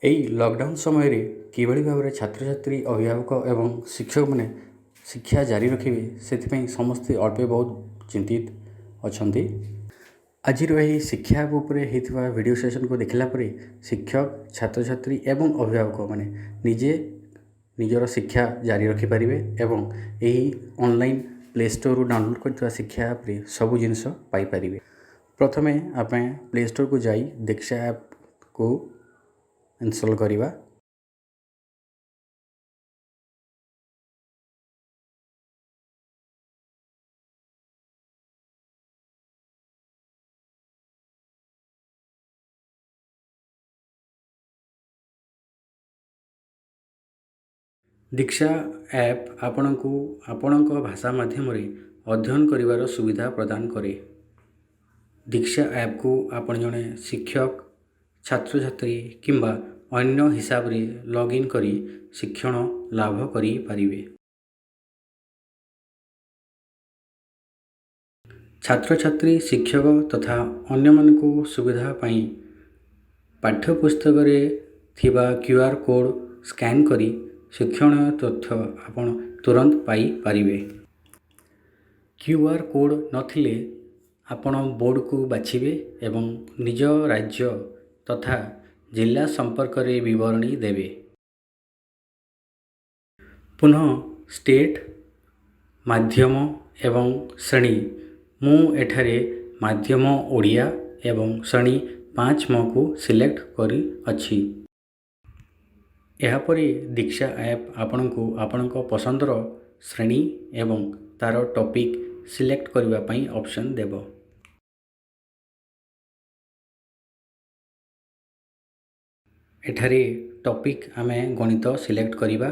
ଏହି ଲକଡାଉନ୍ ସମୟରେ କିଭଳି ଭାବରେ ଛାତ୍ରଛାତ୍ରୀ ଅଭିଭାବକ ଏବଂ ଶିକ୍ଷକମାନେ ଶିକ୍ଷା ଜାରି ରଖିବେ ସେଥିପାଇଁ ସମସ୍ତେ ଅଳ୍ପ ବହୁତ ଚିନ୍ତିତ ଅଛନ୍ତି। ଆଜିର ଏହି ଶିକ୍ଷା ଆପ୍ ଉପରେ ହୋଇଥିବା ଭିଡ଼ିଓ ସେସନ୍କୁ ଦେଖିଲା ପରେ ଶିକ୍ଷକ ଛାତ୍ରଛାତ୍ରୀ ଏବଂ ଅଭିଭାବକମାନେ ନିଜେ ନିଜର ଶିକ୍ଷା ଜାରି ରଖିପାରିବେ ଏବଂ ଏହି ଅନଲାଇନ୍ ପ୍ଲେ ଷ୍ଟୋରରୁ ଡାଉନଲୋଡ଼୍ କରିଥିବା ଶିକ୍ଷା ଆପ୍ରେ ସବୁ ଜିନିଷ ପାଇପାରିବେ। ପ୍ରଥମେ ଆମେ ପ୍ଲେ ଷ୍ଟୋରକୁ ଯାଇ ଦୀକ୍ଷା ଆପ୍କୁ ଇନଷ୍ଟଲ୍ କରିବା। ଦୀକ୍ଷା ଆପ୍ ଆପଣଙ୍କୁ ଆପଣଙ୍କ ଭାଷା ମାଧ୍ୟମରେ ଅଧ୍ୟୟନ କରିବାର ସୁବିଧା ପ୍ରଦାନ କରେ। ଦୀକ୍ଷା ଆପ୍କୁ ଆପଣ ଜଣେ ଶିକ୍ଷକ, ଛାତ୍ରଛାତ୍ରୀ କିମ୍ବା ଅନ୍ୟ ହିସାବରେ ଲଗ୍ଇନ୍ କରି ଶିକ୍ଷଣ ଲାଭ କରିପାରିବେ। ଛାତ୍ରଛାତ୍ରୀ, ଶିକ୍ଷକ ତଥା ଅନ୍ୟମାନଙ୍କୁ ସୁବିଧା ପାଇଁ ପାଠ୍ୟପୁସ୍ତକରେ ଥିବା QR କୋଡ଼୍ ସ୍କାନ୍ କରି ଶିକ୍ଷଣୀୟ ତଥ୍ୟ ଆପଣ ତୁରନ୍ତ ପାଇପାରିବେ। QR କୋଡ଼୍ ନଥିଲେ ଆପଣ ବୋର୍ଡ଼କୁ ବାଛିବେ ଏବଂ ନିଜ ରାଜ୍ୟ ତଥା ଜିଲ୍ଲା ସମ୍ପର୍କରେ ବିବରଣୀ ଦେବେ। ପୁନଃ ଷ୍ଟେଟ୍, ମାଧ୍ୟମ ଏବଂ ଶ୍ରେଣୀ। ମୁଁ ଏଠାରେ ମାଧ୍ୟମ ଓଡ଼ିଆ ଏବଂ ଶ୍ରେଣୀ 5ମକୁ ସିଲେକ୍ଟ କରିଅଛି। ଏହାପରେ ଦୀକ୍ଷା ଆପ୍ ଆପଣଙ୍କୁ ଆପଣଙ୍କ ପସନ୍ଦର ଶ୍ରେଣୀ ଏବଂ ତା'ର ଟପିକ୍ ସିଲେକ୍ଟ କରିବା ପାଇଁ ଅପସନ୍ ଦେବ। ଏଠାରେ ଟପିକ୍ ଆମେ ଗଣିତ ସିଲେକ୍ଟ କରିବା।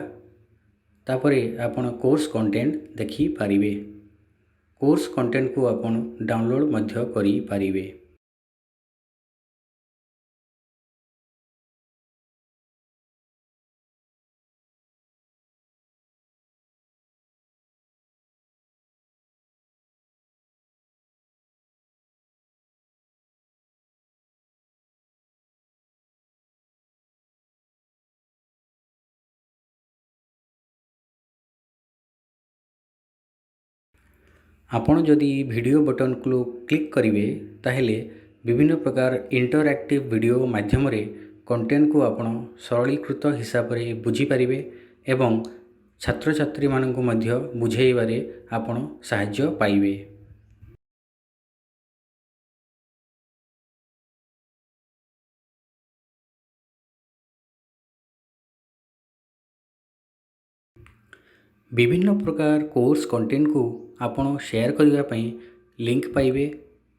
ତାପରେ ଆପଣ କୋର୍ସ କଣ୍ଟେଣ୍ଟ ଦେଖିପାରିବେ। କୋର୍ସ କଣ୍ଟେଣ୍ଟକୁ ଆପଣ ଡାଉନଲୋଡ଼୍ ମଧ୍ୟ କରିପାରିବେ। ଆପଣ ଯଦି ଭିଡ଼ିଓ ବଟନ୍କୁ କ୍ଲିକ୍ କରିବେ ତାହେଲେ ବିଭିନ୍ନ ପ୍ରକାର ଇଣ୍ଟରାକ୍ଟିଭ୍ ଭିଡ଼ିଓ ମାଧ୍ୟମରେ କଣ୍ଟେଣ୍ଟକୁ ଆପଣ ସରଳୀକୃତ ହିସାବରେ ବୁଝିପାରିବେ ଏବଂ ଛାତ୍ରଛାତ୍ରୀମାନଙ୍କୁ ମଧ୍ୟ ବୁଝାଇବାରେ ଆପଣ ସାହାଯ୍ୟ ପାଇବେ। ବିଭିନ୍ନ ପ୍ରକାର କୋର୍ସ କଣ୍ଟେଣ୍ଟକୁ ଆପଣ ସେୟାର କରିବା ପାଇଁ ଲିଙ୍କ ପାଇବେ।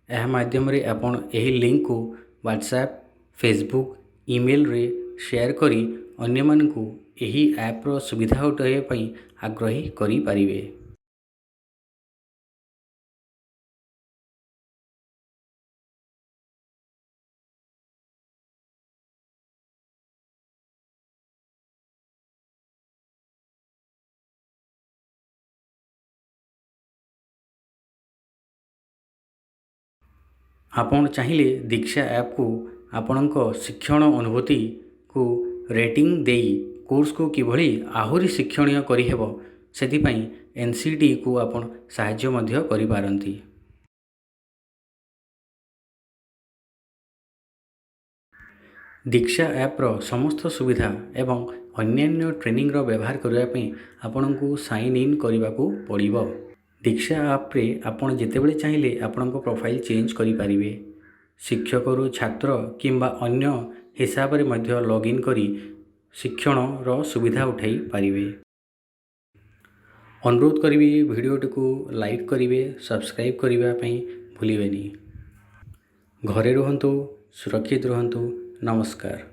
ଏହା ମାଧ୍ୟମରେ ଆପଣ ଏହି ଲିଙ୍କକୁ ହ୍ୱାଟ୍ସଆପ୍, ଫେସବୁକ୍, ଇମେଲରେ ସେୟାର କରି ଅନ୍ୟମାନଙ୍କୁ ଏହି ଆପ୍ର ସୁବିଧା ଉଠାଇବା ପାଇଁ ଆଗ୍ରହୀ କରିପାରିବେ। ଆପଣ ଚାହିଁଲେ ଦୀକ୍ଷା ଆପ୍କୁ ଆପଣଙ୍କ ଶିକ୍ଷଣ ଅନୁଭୂତିକୁ ରେଟିଂ ଦେଇ କୋର୍ସକୁ କିଭଳି ଆହୁରି ଶିକ୍ଷଣୀୟ କରିହେବ ସେଥିପାଇଁ NCTକୁ ଆପଣ ସାହାଯ୍ୟ ମଧ୍ୟ କରିପାରନ୍ତି। ଦୀକ୍ଷା ଆପ୍ର ସମସ୍ତ ସୁବିଧା ଏବଂ ଅନ୍ୟାନ୍ୟ ଟ୍ରେନିଂର ବ୍ୟବହାର କରିବା ପାଇଁ ଆପଣଙ୍କୁ ସାଇନ୍ ଇନ୍ କରିବାକୁ ପଡ଼ିବ। ଦୀକ୍ଷା ଆପ୍ରେ ଆପଣ ଯେତେବେଳେ ଚାହିଁଲେ ଆପଣଙ୍କ ପ୍ରୋଫାଇଲ୍ ଚେଞ୍ଜ କରିପାରିବେ। ଶିକ୍ଷକରୁ ଛାତ୍ର କିମ୍ବା ଅନ୍ୟ ହିସାବରେ ମଧ୍ୟ ଲଗ୍ଇନ୍ କରି ଶିକ୍ଷଣର ସୁବିଧା ଉଠାଇ ପାରିବେ। ଅନୁରୋଧ କରିବି ଭିଡ଼ିଓଟିକୁ ଲାଇକ୍ କରିବେ, ସବସ୍କ୍ରାଇବ୍ କରିବା ପାଇଁ ଭୁଲିବେନି। ଘରେ ରୁହନ୍ତୁ, ସୁରକ୍ଷିତ ରୁହନ୍ତୁ। ନମସ୍କାର।